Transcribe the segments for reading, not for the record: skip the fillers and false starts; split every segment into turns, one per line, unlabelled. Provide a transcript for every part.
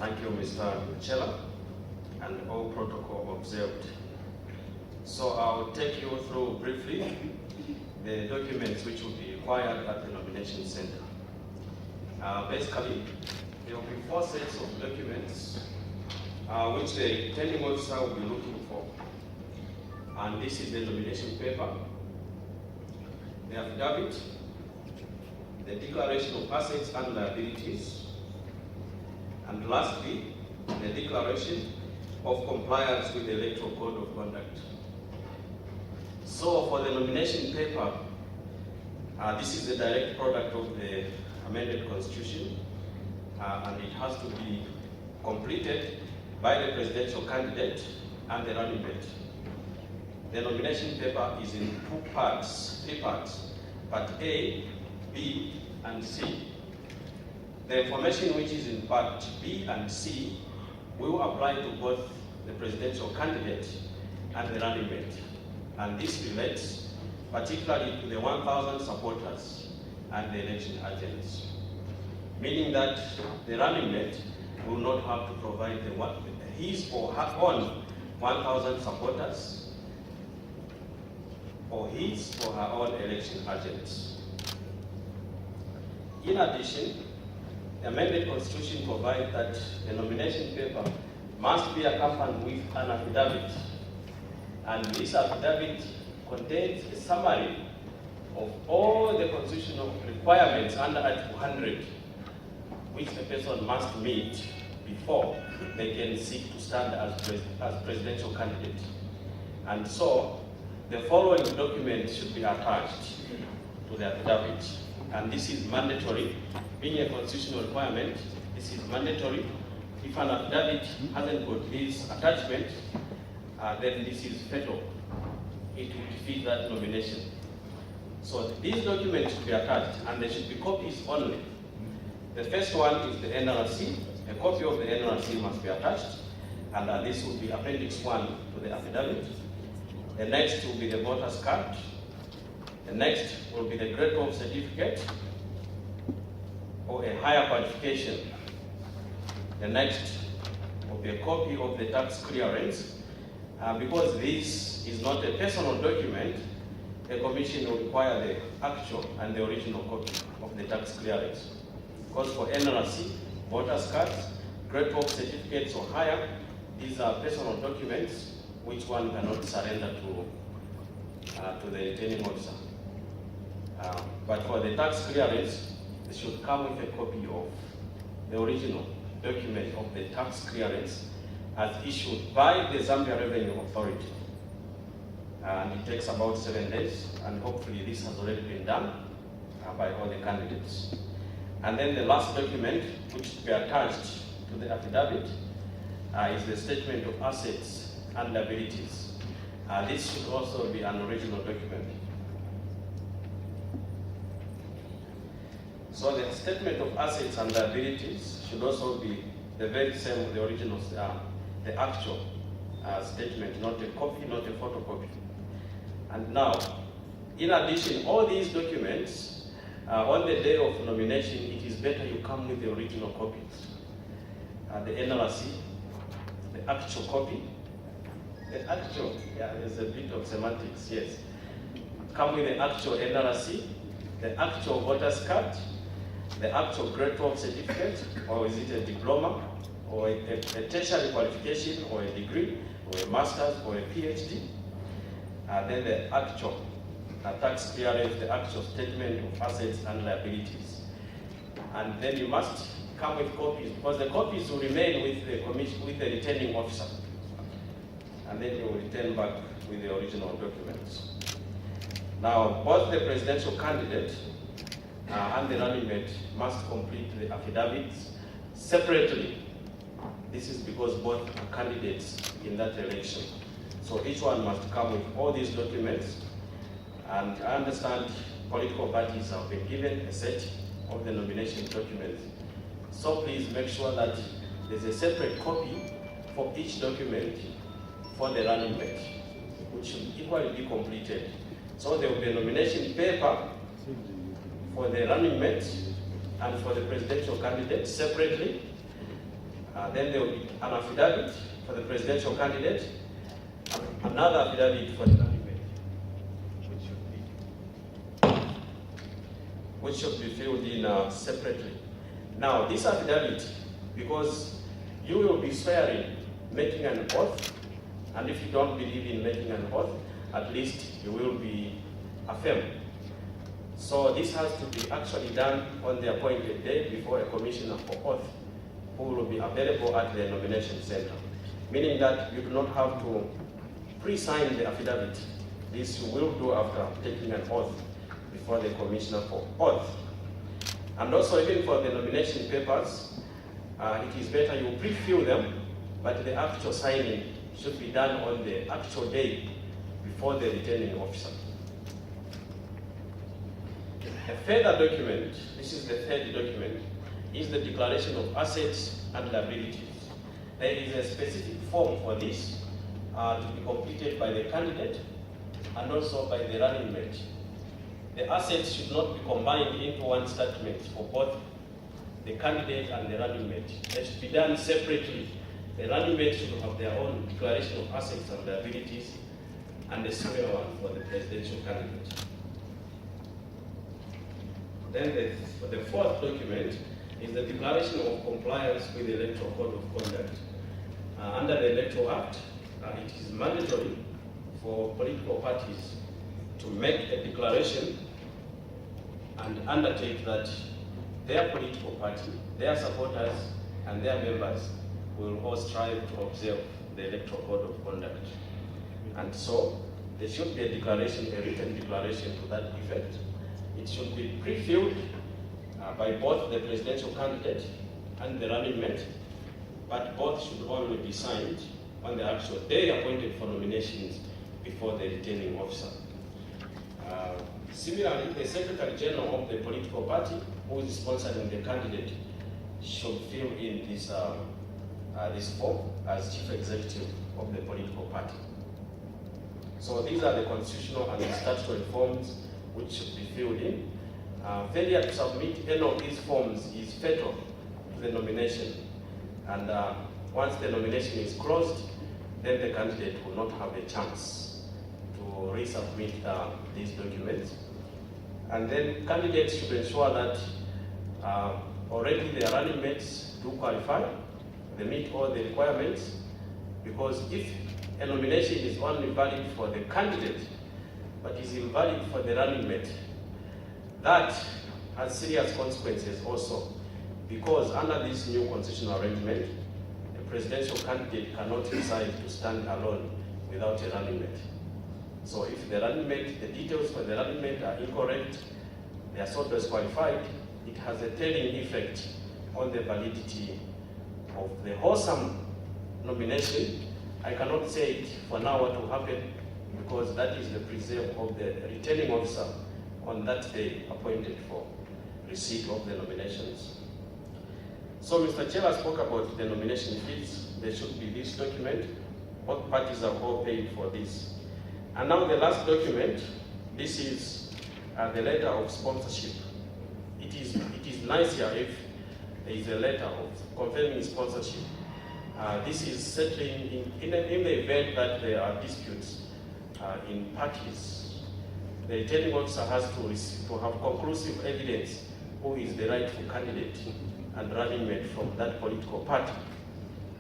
Thank you, Mr. Chela, and all protocol observed. So I'll take you through briefly the documents which will be required at the nomination center. Basically, there will be 4 sets of documents which the returning officer will be looking for. And this is the nomination paper, the affidavit, the declaration of assets and liabilities, and lastly, the declaration of compliance with the Electoral Code of Conduct. So for the nomination paper, this is the direct product of the amended constitution, and it has to be completed by the presidential candidate and the running mate. The nomination paper is in 3 parts, part A, B, and C. The information which is in part B and C will apply to both the presidential candidate and the running mate. And this relates particularly to the 1,000 supporters and the election agents, meaning that the running mate will not have to provide his or her own 1,000 supporters or his or her own election agents. In addition, the amended constitution provides that the nomination paper must be accompanied with an affidavit, and this affidavit contains a summary of all the constitutional requirements under Article 100 which a person must meet before they can seek to stand as presidential candidate. And so the following documents should be attached to the affidavit, and this is mandatory. Being a constitutional requirement, this is mandatory. If an affidavit hasn't got this attachment, then this is fatal. It will defeat that nomination. So these documents should be attached, and there should be copies only. The first one is the NRC. A copy of the NRC must be attached, and this will be Appendix 1 to the affidavit. The next will be the voter's card. The next will be the grade 12 certificate or a higher qualification. The next will be a copy of the tax clearance. Because this is not a personal document, the commission will require the actual and the original copy of the tax clearance. Because for NRC, voters' cards, grade 12 certificates or higher, these are personal documents which one cannot surrender to the returning officer. But for the tax clearance, they should come with a copy of the original document of the tax clearance as issued by the Zambia Revenue Authority. And it takes about 7 days, and hopefully this has already been done by all the candidates. And then the last document, which will be attached to the affidavit, is the statement of assets and liabilities. This should also be an original document. So the statement of assets and liabilities should also be the very same with the original, the actual statement, not a copy, not a photocopy. And now, in addition, all these documents, on the day of nomination, it is better you come with the original copies. The NRC, the actual copy, the actual, there's a bit of semantics, yes. Come with the actual NRC, the actual voter's card, the actual grade 12 certificate, or is it a diploma, or a tertiary qualification, or a degree, or a master's, or a PhD. Then the actual tax clearance, the actual statement of assets and liabilities. And then you must come with copies, because the copies will remain with the commission, with the returning officer. And then you will return back with the original documents. Now, both the presidential candidate and the running mate must complete the affidavits separately. This is because both are candidates in that election. So each one must come with all these documents. And I understand political parties have been given a set of the nomination documents. So please make sure that there's a separate copy for each document for the running mate, which should equally be completed. So there will be a nomination paper for the running mate and for the presidential candidate separately, Then there will be an affidavit for the presidential candidate, another affidavit for the running mate, which should be filled in separately. Now, this affidavit, because you will be swearing, making an oath, and if you don't believe in making an oath, at least you will be affirmed. So this has to be actually done on the appointed day before a commissioner for oath, who will be available at the nomination center. Meaning that you do not have to pre-sign the affidavit. This you will do after taking an oath before the commissioner for oath. And also even for the nomination papers, it is better you pre-fill them, but the actual signing should be done on the actual day before the returning officer. A further document, this is the third document, is the declaration of assets and liabilities. There is a specific form for this to be completed by the candidate and also by the running mate. The assets should not be combined into one statement for both the candidate and the running mate. They should be done separately. The running mate should have their own declaration of assets and liabilities, and the square one for the presidential candidate. Then the fourth document is the declaration of compliance with the Electoral Code of Conduct. Under the Electoral Act, it is mandatory for political parties to make a declaration and undertake that their political party, their supporters, and their members will all strive to observe the Electoral Code of Conduct. And so, there should be a declaration, a written declaration to that effect. It should be pre-filled by both the presidential candidate and the running mate, but both should only be signed on the actual day appointed for nominations before the returning officer. Similarly, the Secretary General of the political party who is sponsoring the candidate should fill in this form as Chief Executive of the political party. So these are the constitutional and the statutory forms which should be filled in. Failure to submit any of these forms is fatal to the nomination. And once the nomination is closed, then the candidate will not have a chance to resubmit these documents. And then candidates should ensure that already their running mates do qualify, they meet all the requirements, because if a nomination is only valid for the candidate, but is invalid for the running mate, that has serious consequences also, because under this new constitutional arrangement, a presidential candidate cannot decide to stand alone without a running mate. So if the running mate, the details for the running mate are incorrect, they are so disqualified, it has a telling effect on the validity of the wholesome nomination. I cannot say it for now what will happen, because that is the preserve of the returning officer on that day appointed for receipt of the nominations. So Mr. Chair spoke about the nomination fees. There should be this document. Both parties have all paid for this. And now the last document, this is the letter of sponsorship. It is nicer if there is a letter of confirming sponsorship. This is settling in the event that there are disputes in parties. The returning officer has to have conclusive evidence who is the rightful candidate and running mate from that political party.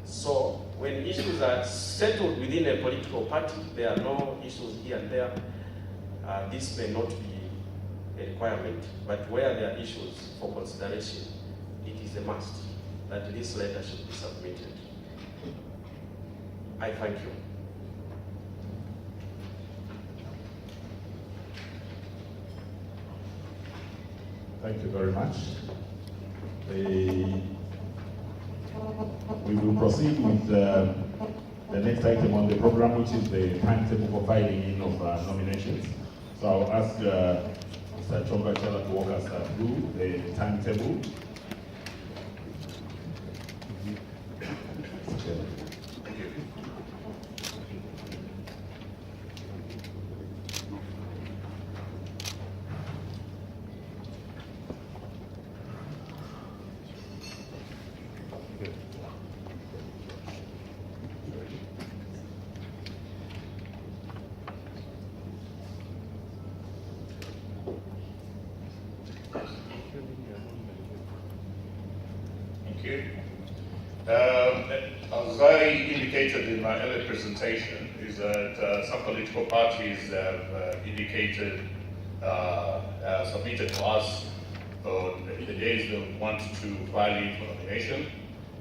So when issues are settled within a political party, there are no issues here and there, this may not be a requirement, but where there are issues for consideration, it is a must that this letter should be submitted. I thank you.
Thank you very much. We will proceed with the next item on the program, which is the timetable for filing in of nominations. So I'll ask Mr. Chonga Chala to walk us through the timetable.
Thank you. As I indicated in my earlier presentation, is that some political parties have indicated, submitted to us the days they want to file in for nomination.